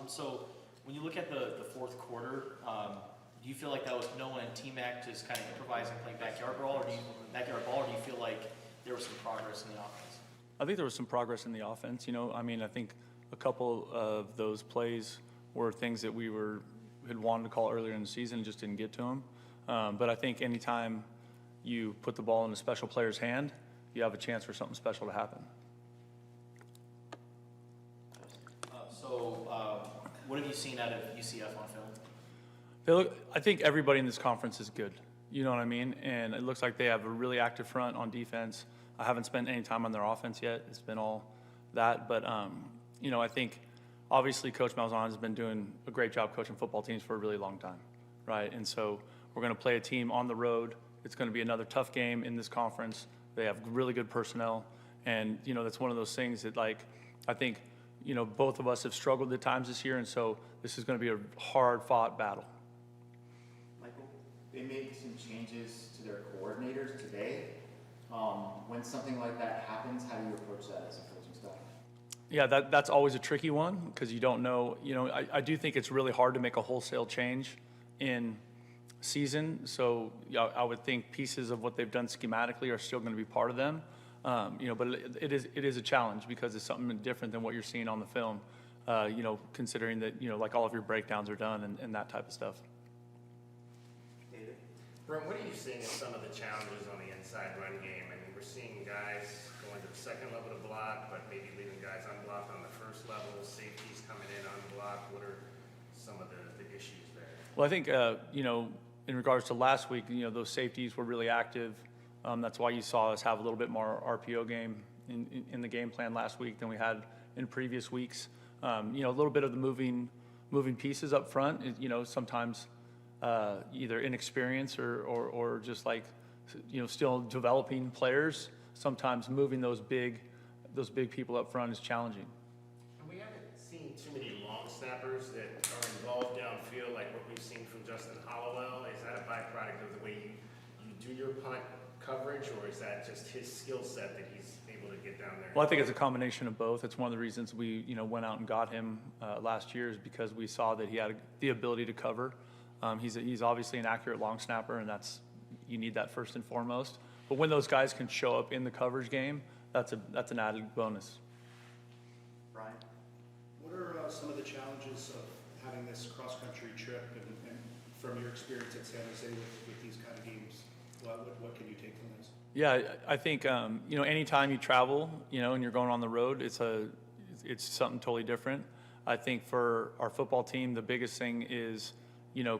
So when you look at the fourth quarter, do you feel like that was Noah and T-Mac just kind of improvising, playing backyard ball, or do you feel like there was some progress in the offense? I think there was some progress in the offense. I think a couple of those plays were things that we had wanted to call earlier in the season and just didn't get to them. But I think anytime you put the ball in a special player's hand, you have a chance for something special to happen. What have you seen out of UCF on film? I think everybody in this conference is good. You know what I mean? And it looks like they have a really active front on defense. I haven't spent any time on their offense yet. It's been all that. But, I think obviously Coach Malzahn has been doing a great job coaching football teams for a really long time, right? And so we're going to play a team on the road. It's going to be another tough game in this conference. They have really good personnel. And, that's one of those things that, I think, both of us have struggled at times this year. And so this is going to be a hard-fought battle. Michael, they made some changes to their coordinators today. When something like that happens, how do you approach that as a coaching staff? Yeah, that's always a tricky one because you don't know. I do think it's really hard to make a wholesale change in season. So I would think pieces of what they've done schematically are still going to be part of them. But it is a challenge because it's something different than what you're seeing on the film. Considering that like all of your breakdowns are done and that type of stuff. David? Brent, what are you seeing as some of the challenges on the inside run game? I mean, we're seeing guys going to the second level to block, but maybe leaving guys unblocked on the first level, safeties coming in unblocked. What are some of the issues there? Well, I think, in regards to last week, those safeties were really active. That's why you saw us have a little bit more RPO game in the game plan last week than we had in previous weeks. A little bit of the moving pieces up front, sometimes either inexperience or just still developing players. Sometimes moving those big people up front is challenging. And we haven't seen too many long snappers that are involved downfield like what we've seen from Justin Hollowell. Is that a byproduct of the way you do your punt coverage, or is that just his skill set that he's able to get down there? Well, I think it's a combination of both. It's one of the reasons we went out and got him last year is because we saw that he had the ability to cover. He's obviously an accurate long snapper, and you need that first and foremost. But when those guys can show up in the coverage game, that's an added bonus. Brian? What are some of the challenges of having this cross-country trip and from your experience at San Jose with these kind of games? What can you take from this? Yeah, I think anytime you travel, and you're going on the road, it's something totally different. I think for our football team, the biggest thing is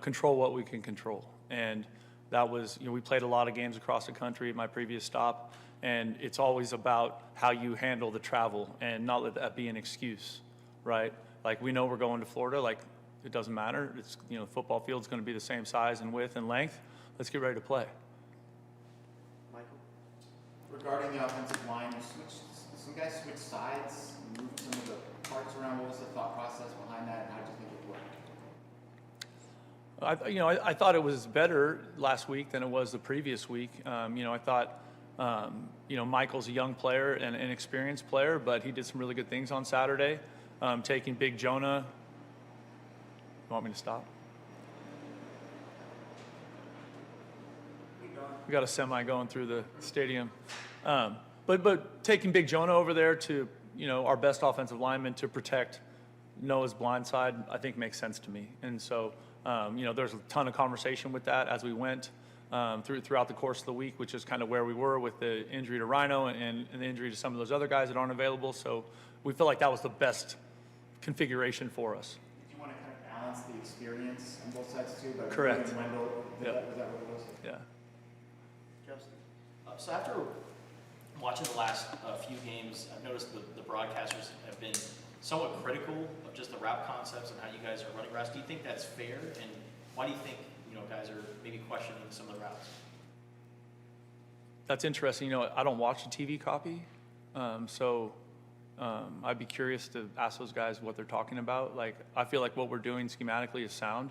control what we can control, and that was we played a lot of games across the country at my previous stop, and it's always about how you handle the travel and not let that be an excuse, right? Like we know we're going to Florida, it doesn't matter. It's the football field's going to be the same size and width and length. Let's get ready to play. Michael? Regarding the offensive line, some guys switched sides, moved some of the parts around. What was the thought process behind that, and how did you think it worked? I thought it was better last week than it was the previous week. I thought, Michael's a young player and an experienced player, but he did some really good things on Saturday, taking Big Jonah. You want me to stop? We got a semi going through the stadium. But taking Big Jonah over there to, our best offensive lineman to protect Noah's blind side, I think makes sense to me. And so, there's a ton of conversation with that as we went throughout the course of the week, which is kind of where we were with the injury to Rhino and the injury to some of those other guys that aren't available. So we feel like that was the best configuration for us. Did you want to kind of balance the experience on both sides too? But Correct. Wendell, Yep. was that what it was? Yeah. Justin? So after watching the last few games, I've noticed the broadcasters have been somewhat critical of just the route concepts and how you guys are running routes. Do you think that's fair? And why do you think guys are maybe questioning some of the routes? That's interesting. I don't watch the TV copy, so I'd be curious to ask those guys what they're talking about. I feel like what we're doing schematically is sound.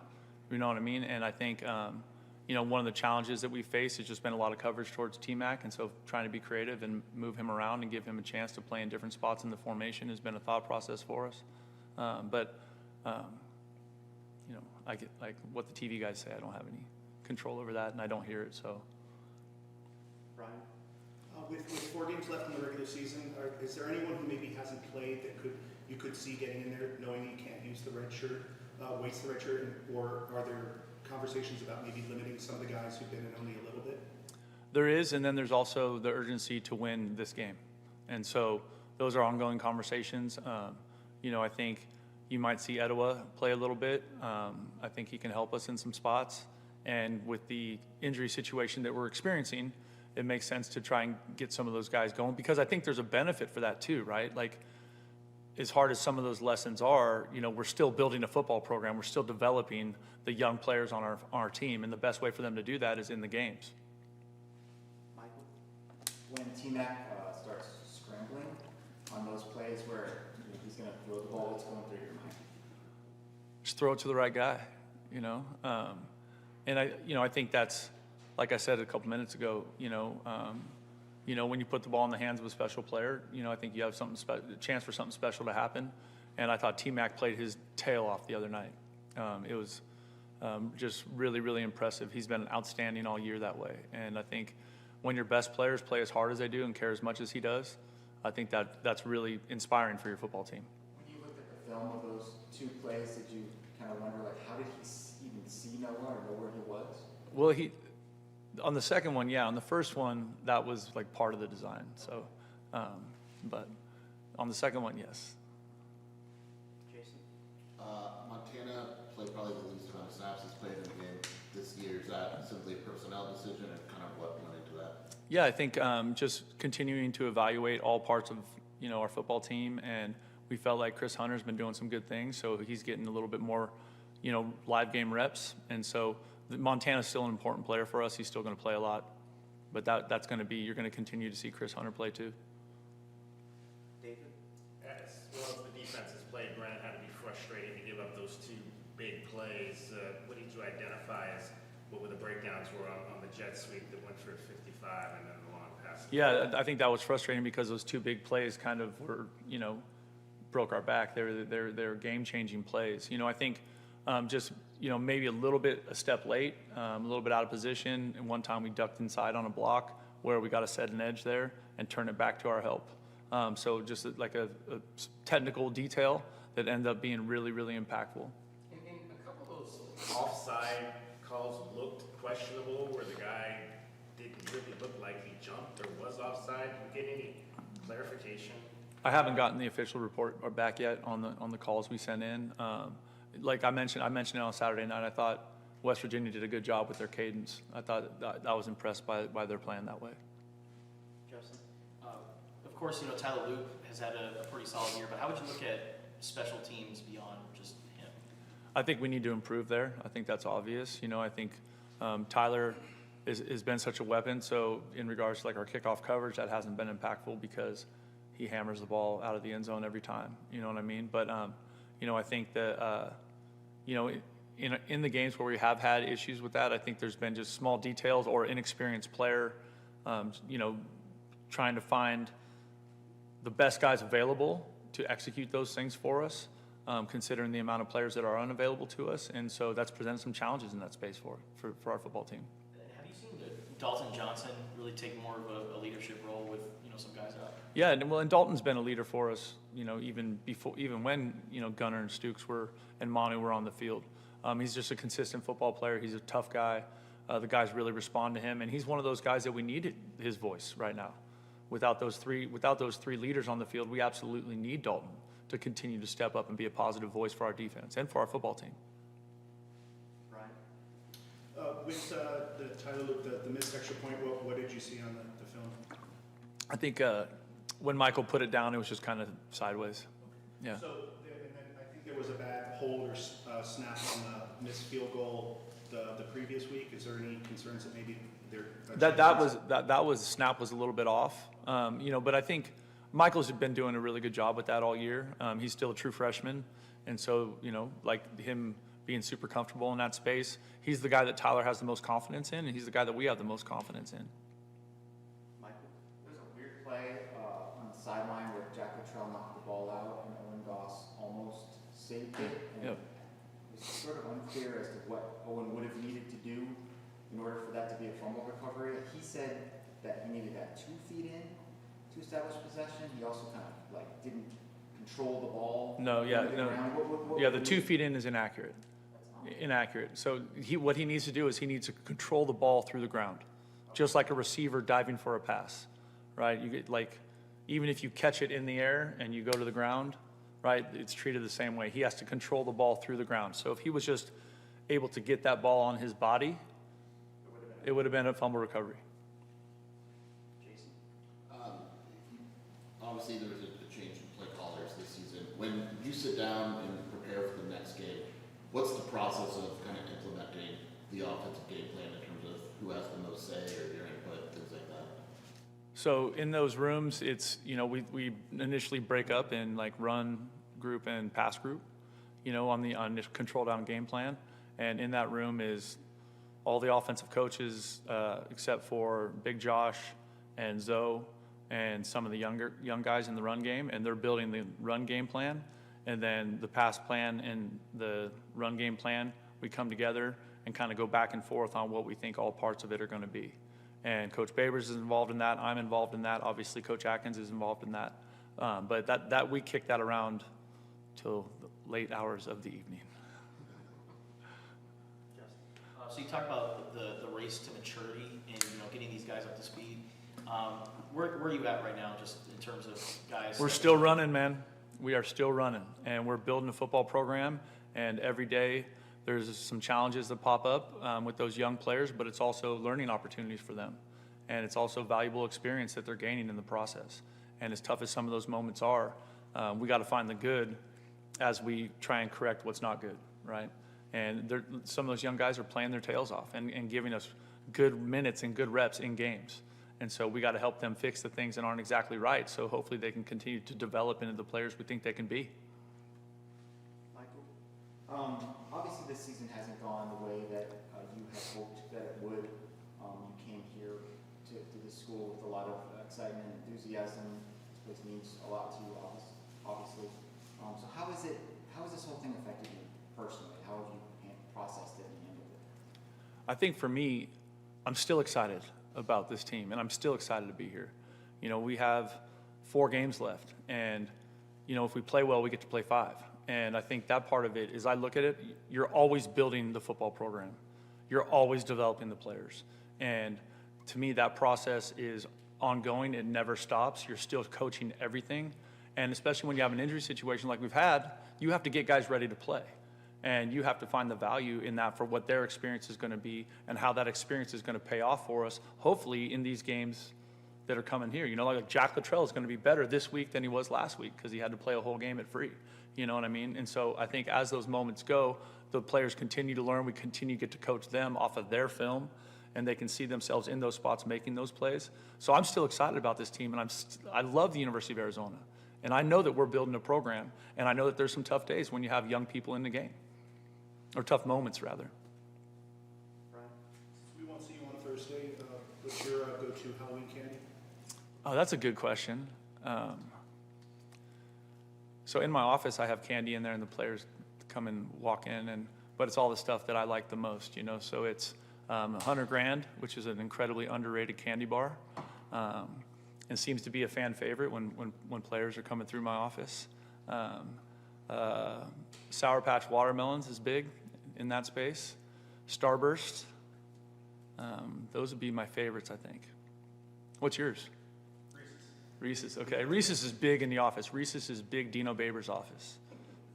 You know what I mean? And I think one of the challenges that we face has just been a lot of coverage towards T-Mac, and so trying to be creative and move him around and give him a chance to play in different spots in the formation has been a thought process for us. But you know, I get like what the TV guys say. I don't have any control over that, and I don't hear it. So, Brian? With 4 games left in the regular season, is there anyone who maybe hasn't played that you could see getting in there, knowing you can't use the red shirt, waste the red shirt, or are there conversations about maybe limiting some of the guys who've been in only a little bit? there is, and then there's also the urgency to win this game, and so those are ongoing conversations. You know, I think you might see Etowah play a little bit. I think he can help us in some spots, and with the injury situation that we're experiencing, it makes sense to try and get some of those guys going, because I think there's a benefit for that too, right? Like, as hard as some of those lessons are, you know, we're still building a football program. We're still developing the young players on our team, and the best way for them to do that is in the games. Michael? When T-Mac starts scrambling on those plays where he's going to throw the ball, what's going through your mind? Just throw it to the right guy, you know? And I think that's, like I said a couple minutes ago, when you put the ball in the hands of a special player, I think you have a chance for something special to happen. And I thought T-Mac played his tail off the other night. It was just really, really impressive. He's been outstanding all year that way. And I think when your best players play as hard as they do and care as much as he does, I think that's really inspiring for your football team. When you looked at the film of those 2 plays, did you kind of wonder, like, how did he even see Noah or know where he was? Well, on the second one, yeah. On the first one, that was like part of the design. So, but on the second one, yes. Jason? Montana played probably the least amount of snaps he's played in the game this year. Is that simply a personnel decision, and kind of what went into that? Yeah, I think just continuing to evaluate all parts of our football team, and we felt like Chris Hunter's been doing some good things, so he's getting a little bit more live game reps, and so Montana's still an important player for us. He's still going to play a lot, but that's going to be, you're going to continue to see Chris Hunter play too. David? As well as the defense has played, Brennan had to be frustrating to give up those 2 big plays. What did you identify as what were the breakdowns were on the jet sweep that went for 55 and then the long pass? Yeah, I think that was frustrating because those 2 big plays kind of were, broke our back. They're game-changing plays. I think just maybe a step late, a little bit out of position. And one time we ducked inside on a block where we got to set an edge there and turn it back to our help. So just like a technical detail that ended up being really, really impactful. And a couple of those offside calls looked questionable, where the guy didn't really look like he jumped or was offside. Did you get any clarification? I haven't gotten the official report back yet on the calls we sent in. Like I mentioned it on Saturday night. I thought West Virginia did a good job with their cadence. I thought I was impressed by their plan that way. Justin? Of course, Tyler Loop has had a pretty solid year, but how would you look at special teams beyond just him? I think we need to improve there. I think that's obvious. I think Tyler has been such a weapon. So in regards to like our kickoff coverage, that hasn't been impactful because he hammers the ball out of the end zone every time. You know what I mean? But I think that in the games where we have had issues with that, I think there's been just small details or inexperienced player, trying to find the best guys available to execute those things for us, considering the amount of players that are unavailable to us. And so that's presented some challenges in that space for our football team. Have you seen Dalton Johnson really take more of a leadership role with some guys out? Yeah, and Dalton's been a leader for us, even when Gunner and Stukes and Manu were on the field. He's just a consistent football player. He's a tough guy. The guys really respond to him, and he's one of those guys that we need his voice right now. Without those three leaders on the field, we absolutely need Dalton to continue to step up and be a positive voice for our defense and for our football team. Brian? With the Tyler Loop, the missed extra point, what did you see on the film? I think when Michael put it down, it was just kind of sideways. Yeah. So, and then I think there was a bad hold or snap on the missed field goal the previous week. Is there any concerns that maybe that snap was a little bit off, but I think Michael's been doing a really good job with that all year. He's still a true freshman, and so like him being super comfortable in that space, he's the guy that Tyler has the most confidence in, and he's the guy that we have the most confidence in. Michael? There's a weird play on the sideline where Jack Luttrell knocked the ball out and Owen Goss almost saved it. And Yep. it's sort of unclear as to what Owen would have needed to do in order for that to be a fumble recovery. He said that he needed that 2 feet in to establish possession. He also kind of like didn't control the ball. No, yeah, under the no. ground. What Yeah, would the he- 2 feet in is inaccurate. That's not- Inaccurate. So what he needs to do is he needs to control the ball through the ground, just like a receiver diving for a pass, right? You get like, even if you catch it in the air and you go to the ground, right, it's treated the same way. He has to control the ball through the ground. So if he was just able to get that ball on his body, it would have been a fumble recovery. Jason? Obviously, there was a change in play callers this season. When you sit down and prepare for the next game, what's the process of kind of implementing the offensive game plan in terms of who has the most say or your input, things like that? So in those rooms, it's, we initially break up in like run group and pass group, on the control down game plan. And in that room is all the offensive coaches, except for Big Josh and Zoe and some of the young guys in the run game, and they're building the run game plan. And then the pass plan and the run game plan, we come together and kind of go back and forth on what we think all parts of it are going to be. And Coach Babers is involved in that. I'm involved in that. Obviously, Coach Atkins is involved in that. But that we kick that around till the late hours of the evening. So you talk about the race to maturity and getting these guys up to speed. Where are you at right now, just in terms of guys? We're still running, man. We are still running, and we're building a football program. And every day there's some challenges that pop up with those young players, but it's also learning opportunities for them, and it's also valuable experience that they're gaining in the process. And as tough as some of those moments are, we got to find the good as we try and correct what's not good, right? And some of those young guys are playing their tails off and giving us good minutes and good reps in games. And so we got to help them fix the things that aren't exactly right, so hopefully they can continue to develop into the players we think they can be. Michael, obviously this season hasn't gone the way that you had hoped that it would. You came here to this school with a lot of excitement and enthusiasm. This place means a lot to you, obviously. So how has this whole thing affected you personally? How have you processed it and handled it? I think for me, I'm still excited about this team, and I'm still excited to be here. We have 4 games left, and, if we play well, we get to play 5. And I think that part of it is, I look at it, you're always building the football program. You're always developing the players. And to me, that process is ongoing. It never stops. You're still coaching everything. And especially when you have an injury situation like we've had, you have to get guys ready to play. And you have to find the value in that for what their experience is going to be and how that experience is going to pay off for us, hopefully, in these games that are coming here. Like Jack Luttrell is going to be better this week than he was last week because he had to play a whole game at free. You know what I mean? And so I think as those moments go, the players continue to learn. We continue to get to coach them off of their film, and they can see themselves in those spots making those plays. So I'm still excited about this team, and I love the University of Arizona. And I know that we're building a program, and I know that there's some tough days when you have young people in the game. Or tough moments, rather. Brian, we won't see you on Thursday. What's your go-to Halloween candy? Oh, that's a good question. So in my office, I have candy in there, and the players come and walk in, but it's all the stuff that I like the most, So it's 100 Grand, which is an incredibly underrated candy bar, and seems to be a fan favorite when players are coming through my office. Sour Patch Watermelons is big in that space. Starburst. Those would be my favorites, I think. What's yours? Reese's. Okay. Reese's is big in the office. Reese's is big Dino Babers' office.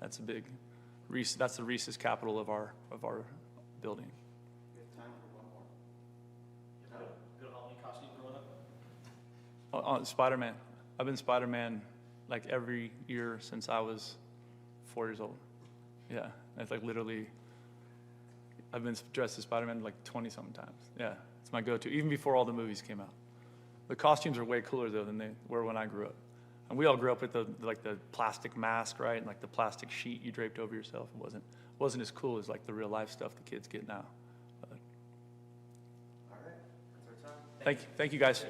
That's a big Reese's. That's the Reese's capital of our building. We have time for one more. You have a good Halloween costume growing up? Spider-Man. I've been Spider-Man like every year since I was 4 years old. Yeah. It's like literally, I've been dressed as Spider-Man like 20-something times. Yeah. It's my go-to, even before all the movies came out. The costumes are way cooler, though, than they were when I grew up. And we all grew up with the plastic mask, right? And like the plastic sheet you draped over yourself. It wasn't as cool as like the real life stuff the kids get now. But All right, that's our time. thank you guys.